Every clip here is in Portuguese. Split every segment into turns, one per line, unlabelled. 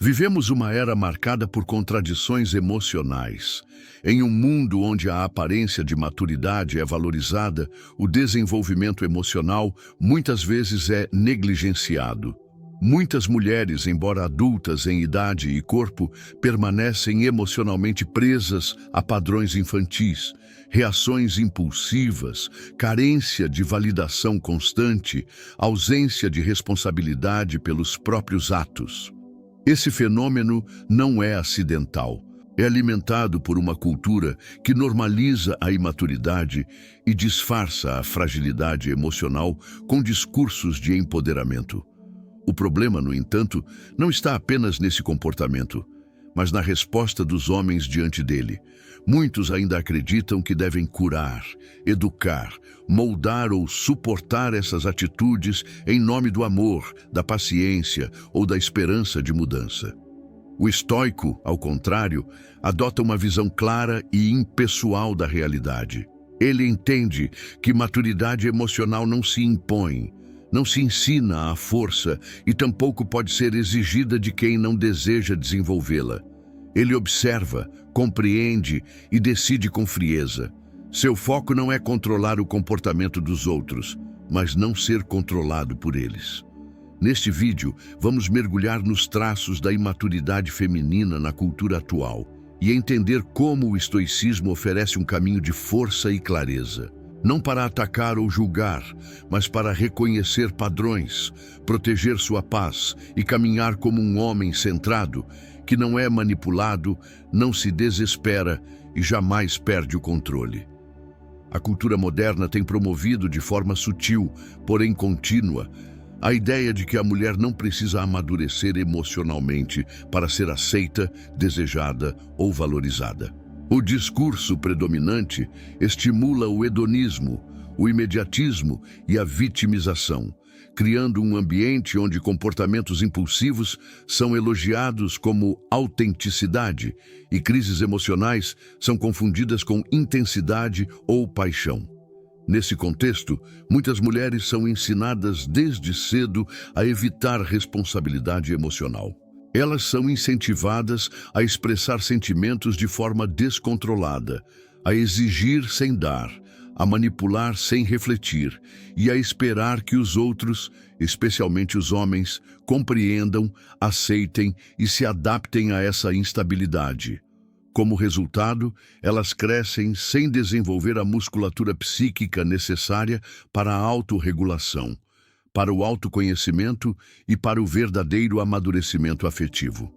Vivemos uma era marcada por contradições emocionais. Em um mundo onde a aparência de maturidade é valorizada, o desenvolvimento emocional muitas vezes é negligenciado. Muitas mulheres, embora adultas em idade e corpo, permanecem emocionalmente presas a padrões infantis, reações impulsivas, carência de validação constante, ausência de responsabilidade pelos próprios atos. Esse fenômeno não é acidental. É alimentado por uma cultura que normaliza a imaturidade e disfarça a fragilidade emocional com discursos de empoderamento. O problema, no entanto, não está apenas nesse comportamento, mas na resposta dos homens diante dele. Muitos ainda acreditam que devem curar, educar, moldar ou suportar essas atitudes em nome do amor, da paciência ou da esperança de mudança. O estoico, ao contrário, adota uma visão clara e impessoal da realidade. Ele entende que maturidade emocional não se impõe, não se ensina à força e tampouco pode ser exigida de quem não deseja desenvolvê-la. Ele observa, compreende e decide com frieza. Seu foco não é controlar o comportamento dos outros, mas não ser controlado por eles. Neste vídeo, vamos mergulhar nos traços da imaturidade feminina na cultura atual e entender como o estoicismo oferece um caminho de força e clareza. Não para atacar ou julgar, mas para reconhecer padrões, proteger sua paz e caminhar como um homem centrado, que não é manipulado, não se desespera e jamais perde o controle. A cultura moderna tem promovido de forma sutil, porém contínua, a ideia de que a mulher não precisa amadurecer emocionalmente para ser aceita, desejada ou valorizada. O discurso predominante estimula o hedonismo, o imediatismo e a vitimização, criando um ambiente onde comportamentos impulsivos são elogiados como autenticidade e crises emocionais são confundidas com intensidade ou paixão. Nesse contexto, muitas mulheres são ensinadas desde cedo a evitar responsabilidade emocional. Elas são incentivadas a expressar sentimentos de forma descontrolada, a exigir sem dar, a manipular sem refletir e a esperar que os outros, especialmente os homens, compreendam, aceitem e se adaptem a essa instabilidade. Como resultado, elas crescem sem desenvolver a musculatura psíquica necessária para a autorregulação, para o autoconhecimento e para o verdadeiro amadurecimento afetivo.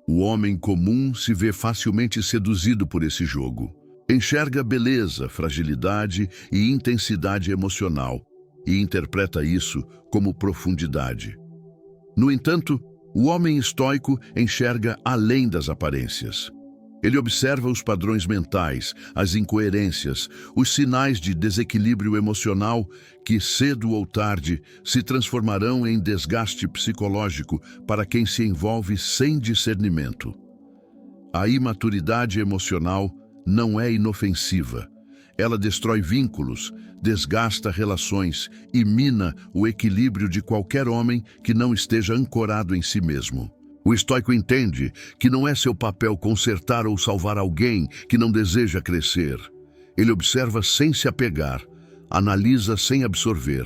O homem comum se vê facilmente seduzido por esse jogo. Enxerga beleza, fragilidade e intensidade emocional e interpreta isso como profundidade. No entanto, o homem estoico enxerga além das aparências. Ele observa os padrões mentais, as incoerências, os sinais de desequilíbrio emocional que, cedo ou tarde, se transformarão em desgaste psicológico para quem se envolve sem discernimento. A imaturidade emocional não é inofensiva. Ela destrói vínculos, desgasta relações e mina o equilíbrio de qualquer homem que não esteja ancorado em si mesmo. O estoico entende que não é seu papel consertar ou salvar alguém que não deseja crescer. Ele observa sem se apegar, analisa sem absorver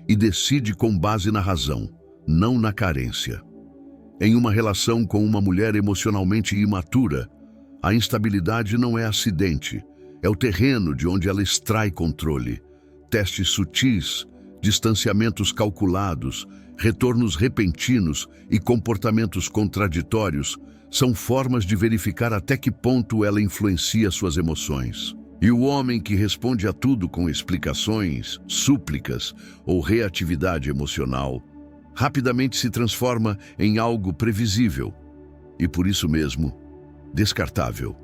e decide com base na razão, não na carência. Em uma relação com uma mulher emocionalmente imatura, a instabilidade não é acidente, é o terreno de onde ela extrai controle. Testes sutis, distanciamentos calculados, retornos repentinos e comportamentos contraditórios são formas de verificar até que ponto ela influencia suas emoções. E o homem que responde a tudo com explicações, súplicas ou reatividade emocional, rapidamente se transforma em algo previsível e, por isso mesmo, descartável.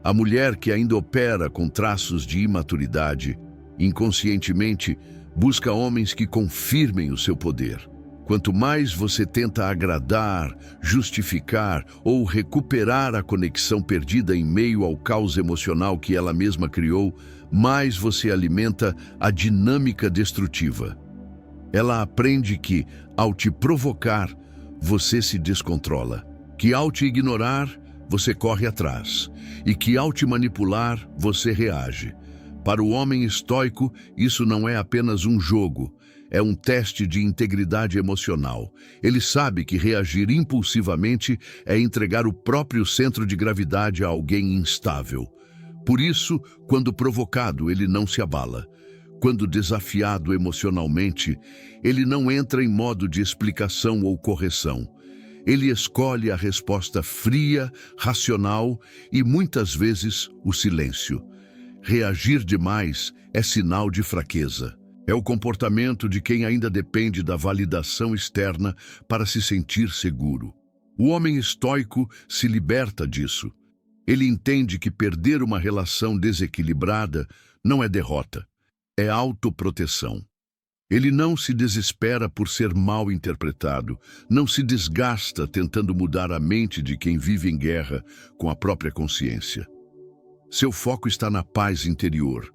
A mulher que ainda opera com traços de imaturidade, inconscientemente, busca homens que confirmem o seu poder. Quanto mais você tenta agradar, justificar ou recuperar a conexão perdida em meio ao caos emocional que ela mesma criou, mais você alimenta a dinâmica destrutiva. Ela aprende que, ao te provocar, você se descontrola. que ao te ignorar, você corre atrás, e que ao te manipular, você reage. Para o homem estoico, isso não é apenas um jogo, é um teste de integridade emocional. Ele sabe que reagir impulsivamente é entregar o próprio centro de gravidade a alguém instável. Por isso, quando provocado, ele não se abala. Quando desafiado emocionalmente, ele não entra em modo de explicação ou correção. Ele escolhe a resposta fria, racional e, muitas vezes, o silêncio. Reagir demais é sinal de fraqueza. É o comportamento de quem ainda depende da validação externa para se sentir seguro. O homem estoico se liberta disso. Ele entende que perder uma relação desequilibrada não é derrota, é autoproteção. Ele não se desespera por ser mal interpretado, não se desgasta tentando mudar a mente de quem vive em guerra com a própria consciência. Seu foco está na paz interior,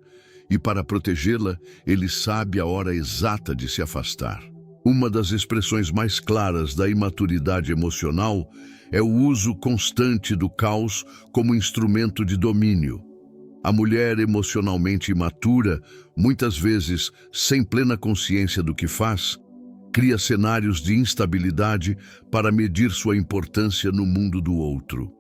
e para protegê-la, ele sabe a hora exata de se afastar. Uma das expressões mais claras da imaturidade emocional é o uso constante do caos como instrumento de domínio. A mulher emocionalmente imatura, muitas vezes sem plena consciência do que faz, cria cenários de instabilidade para medir sua importância no mundo do outro.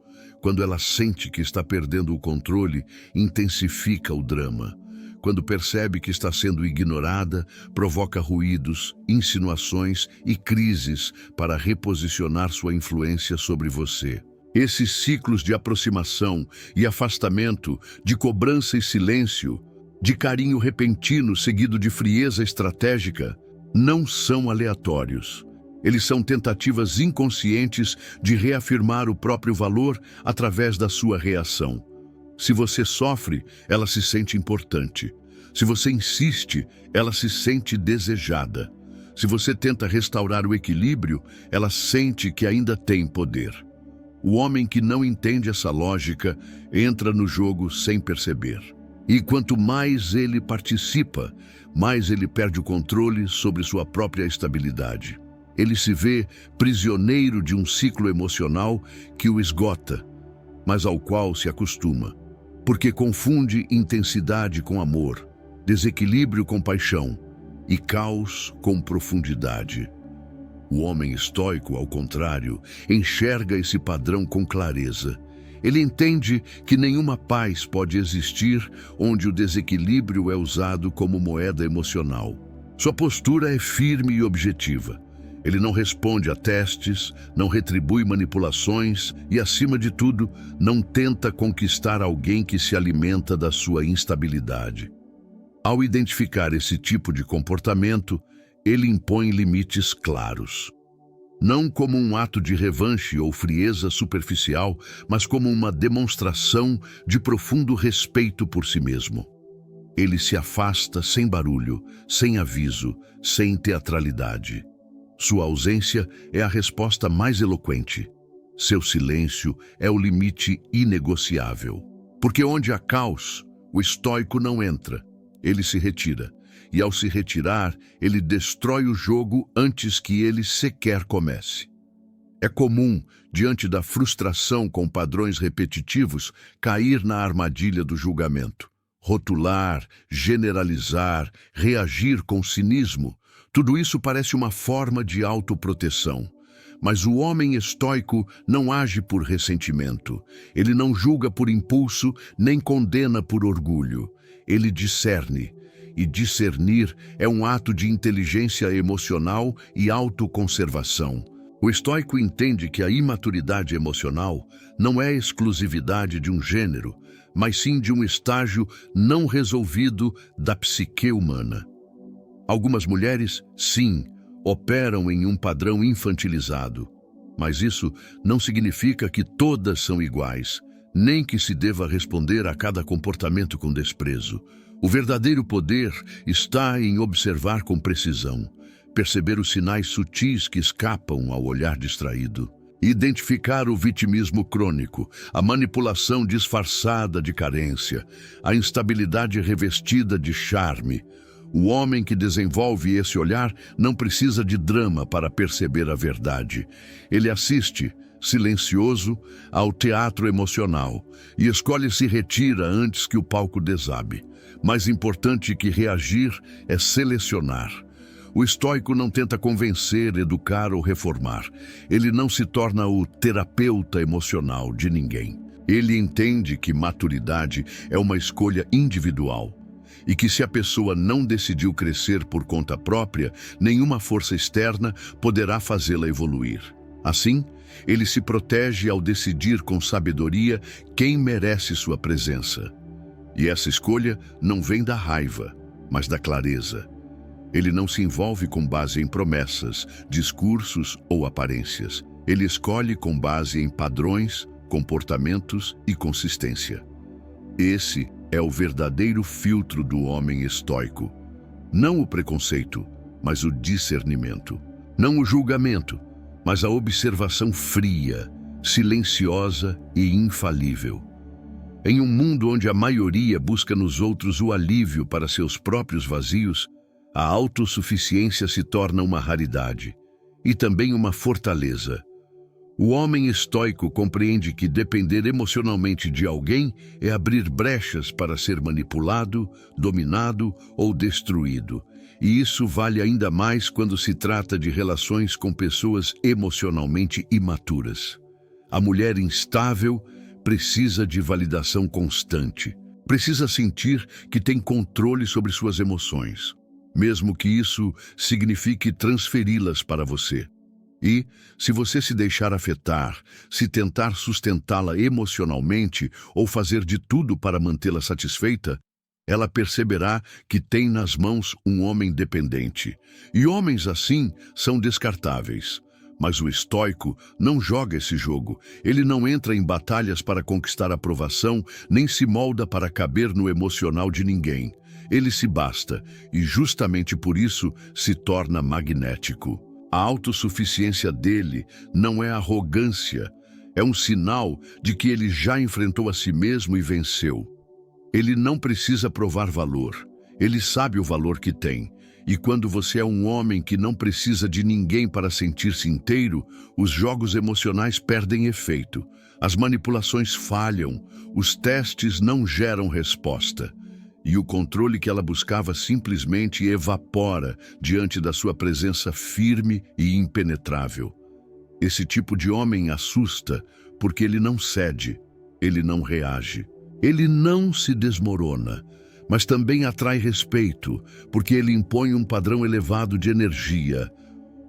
Quando ela sente que está perdendo o controle, intensifica o drama. Quando percebe que está sendo ignorada, provoca ruídos, insinuações e crises para reposicionar sua influência sobre você. Esses ciclos de aproximação e afastamento, de cobrança e silêncio, de carinho repentino seguido de frieza estratégica, não são aleatórios. Eles são tentativas inconscientes de reafirmar o próprio valor através da sua reação. Se você sofre, ela se sente importante. Se você insiste, ela se sente desejada. Se você tenta restaurar o equilíbrio, ela sente que ainda tem poder. O homem que não entende essa lógica entra no jogo sem perceber. E quanto mais ele participa, mais ele perde o controle sobre sua própria estabilidade. Ele se vê prisioneiro de um ciclo emocional que o esgota, mas ao qual se acostuma, porque confunde intensidade com amor, desequilíbrio com paixão e caos com profundidade. O homem estoico, ao contrário, enxerga esse padrão com clareza. Ele entende que nenhuma paz pode existir onde o desequilíbrio é usado como moeda emocional. Sua postura é firme e objetiva. Ele não responde a testes, não retribui manipulações e, acima de tudo, não tenta conquistar alguém que se alimenta da sua instabilidade. Ao identificar esse tipo de comportamento, ele impõe limites claros. Não como um ato de revanche ou frieza superficial, mas como uma demonstração de profundo respeito por si mesmo. Ele se afasta sem barulho, sem aviso, sem teatralidade. Sua ausência é a resposta mais eloquente. Seu silêncio é o limite inegociável. Porque onde há caos, o estoico não entra, ele se retira. E ao se retirar, ele destrói o jogo antes que ele sequer comece. É comum, diante da frustração com padrões repetitivos, cair na armadilha do julgamento. Rotular, generalizar, reagir com cinismo. Tudo isso parece uma forma de autoproteção. Mas o homem estoico não age por ressentimento. Ele não julga por impulso, nem condena por orgulho. Ele discerne. E discernir é um ato de inteligência emocional e autoconservação. O estoico entende que a imaturidade emocional não é exclusividade de um gênero, mas sim de um estágio não resolvido da psique humana. Algumas mulheres, sim, operam em um padrão infantilizado, mas isso não significa que todas são iguais, nem que se deva responder a cada comportamento com desprezo. O verdadeiro poder está em observar com precisão, perceber os sinais sutis que escapam ao olhar distraído, identificar o vitimismo crônico, a manipulação disfarçada de carência, a instabilidade revestida de charme. O homem que desenvolve esse olhar não precisa de drama para perceber a verdade. Ele assiste, silencioso, ao teatro emocional e escolhe se retira antes que o palco desabe. Mais importante que reagir é selecionar. O estoico não tenta convencer, educar ou reformar. Ele não se torna o terapeuta emocional de ninguém. Ele entende que maturidade é uma escolha individual e que se a pessoa não decidiu crescer por conta própria, nenhuma força externa poderá fazê-la evoluir. Assim, ele se protege ao decidir com sabedoria quem merece sua presença. E essa escolha não vem da raiva, mas da clareza. Ele não se envolve com base em promessas, discursos ou aparências. Ele escolhe com base em padrões, comportamentos e consistência. Esse é o verdadeiro filtro do homem estoico. Não o preconceito, mas o discernimento. Não o julgamento, mas a observação fria, silenciosa e infalível. Em um mundo onde a maioria busca nos outros o alívio para seus próprios vazios, a autossuficiência se torna uma raridade e também uma fortaleza. O homem estoico compreende que depender emocionalmente de alguém é abrir brechas para ser manipulado, dominado ou destruído. E isso vale ainda mais quando se trata de relações com pessoas emocionalmente imaturas. A mulher instável precisa de validação constante. Precisa sentir que tem controle sobre suas emoções, mesmo que isso signifique transferi-las para você. E, se você se deixar afetar, se tentar sustentá-la emocionalmente ou fazer de tudo para mantê-la satisfeita, ela perceberá que tem nas mãos um homem dependente. E homens assim são descartáveis. Mas o estoico não joga esse jogo. Ele não entra em batalhas para conquistar aprovação, nem se molda para caber no emocional de ninguém. Ele se basta, e justamente por isso se torna magnético. A autossuficiência dele não é arrogância, é um sinal de que ele já enfrentou a si mesmo e venceu. Ele não precisa provar valor, ele sabe o valor que tem. E quando você é um homem que não precisa de ninguém para sentir-se inteiro, os jogos emocionais perdem efeito, as manipulações falham, os testes não geram resposta. E o controle que ela buscava simplesmente evapora diante da sua presença firme e impenetrável. Esse tipo de homem assusta porque ele não cede, ele não reage, ele não se desmorona, mas também atrai respeito, porque ele impõe um padrão elevado de energia,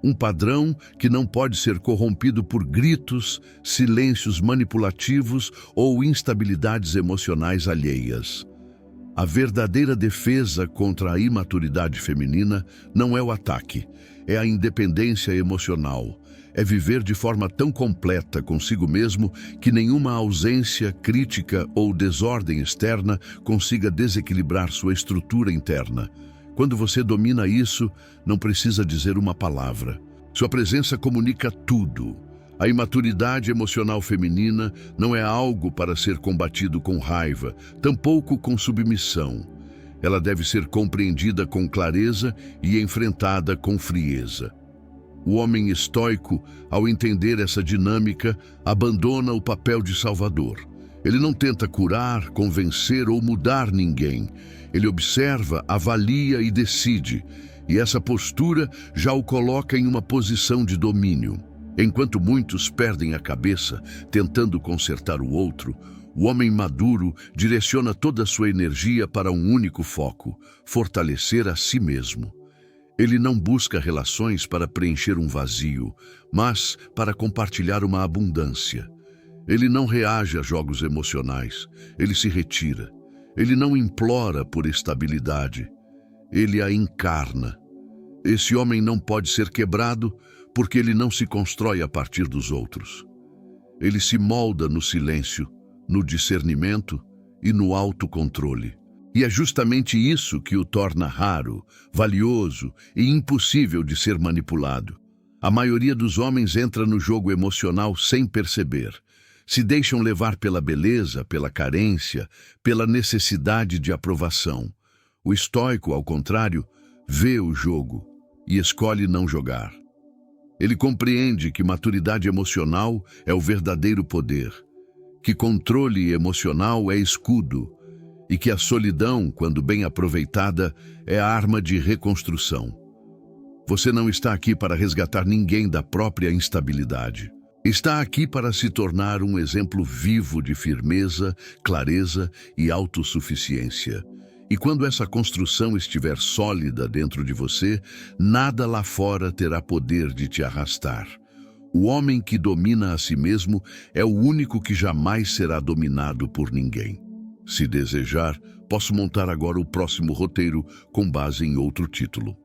um padrão que não pode ser corrompido por gritos, silêncios manipulativos ou instabilidades emocionais alheias. A verdadeira defesa contra a imaturidade feminina não é o ataque, é a independência emocional. É viver de forma tão completa consigo mesmo que nenhuma ausência, crítica ou desordem externa consiga desequilibrar sua estrutura interna. Quando você domina isso, não precisa dizer uma palavra. Sua presença comunica tudo. A imaturidade emocional feminina não é algo para ser combatido com raiva, tampouco com submissão. Ela deve ser compreendida com clareza e enfrentada com frieza. O homem estoico, ao entender essa dinâmica, abandona o papel de salvador. Ele não tenta curar, convencer ou mudar ninguém. Ele observa, avalia e decide. E essa postura já o coloca em uma posição de domínio. Enquanto muitos perdem a cabeça tentando consertar o outro, o homem maduro direciona toda a sua energia para um único foco: fortalecer a si mesmo. Ele não busca relações para preencher um vazio, mas para compartilhar uma abundância. Ele não reage a jogos emocionais, ele se retira. Ele não implora por estabilidade, ele a encarna. Esse homem não pode ser quebrado porque ele não se constrói a partir dos outros. Ele se molda no silêncio, no discernimento e no autocontrole. E é justamente isso que o torna raro, valioso e impossível de ser manipulado. A maioria dos homens entra no jogo emocional sem perceber. Se deixam levar pela beleza, pela carência, pela necessidade de aprovação. O estoico, ao contrário, vê o jogo e escolhe não jogar. Ele compreende que maturidade emocional é o verdadeiro poder, que controle emocional é escudo e que a solidão, quando bem aproveitada, é a arma de reconstrução. Você não está aqui para resgatar ninguém da própria instabilidade. Está aqui para se tornar um exemplo vivo de firmeza, clareza e autossuficiência. E quando essa construção estiver sólida dentro de você, nada lá fora terá poder de te arrastar. O homem que domina a si mesmo é o único que jamais será dominado por ninguém. Se desejar, posso montar agora o próximo roteiro com base em outro título.